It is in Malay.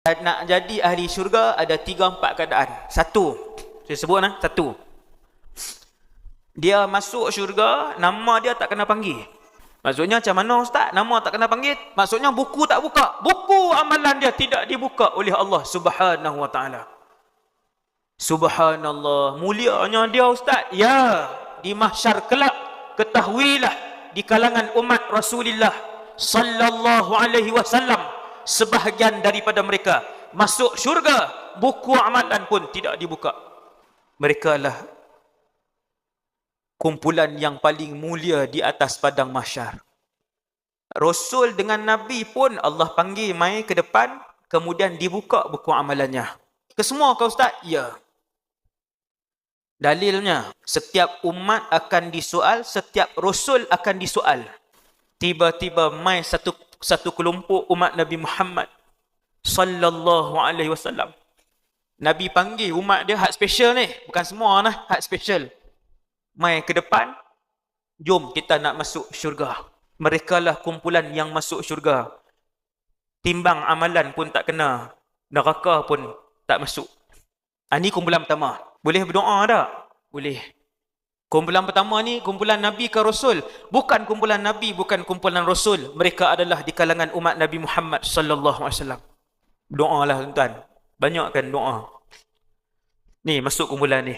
Nak jadi ahli syurga ada 3-4 keadaan. Satu, saya sebut satu. Dia masuk syurga, nama dia tak kena panggil. Maksudnya macam mana ustaz? Nama tak kena panggil? Maksudnya buku tak buka. Buku amalan dia tidak dibuka oleh Allah Subhanahu wa taala. Subhanallah, mulianya dia ustaz. Ya, di mahsyar kelak ketahuilah di kalangan umat Rasulullah sallallahu alaihi wasallam, sebahagian daripada mereka masuk syurga, buku amalan pun tidak dibuka. Mereka lah kumpulan yang paling mulia di atas padang mahsyar. Rasul dengan Nabi pun Allah panggil mai ke depan, kemudian dibuka buku amalannya. Kesemua kau ustaz? Ya. Dalilnya, setiap umat akan disoal, setiap Rasul akan disoal. Tiba-tiba mai satu kelompok umat Nabi Muhammad sallallahu alaihi wasallam. Nabi panggil umat dia hak special ni, bukan semua hak special. Mai ke depan, jom kita nak masuk syurga. Mereka lah kumpulan yang masuk syurga. Timbang amalan pun tak kena, neraka pun tak masuk. Ini kumpulan pertama. Boleh berdoa tak? Boleh. Kumpulan pertama ni kumpulan Nabi ke Rasul. Bukan kumpulan Nabi, bukan kumpulan Rasul. Mereka adalah di kalangan umat Nabi Muhammad sallallahu alaihi wasallam. Doalah tuan-tuan. Banyakkan doa. Ni masuk kumpulan ni.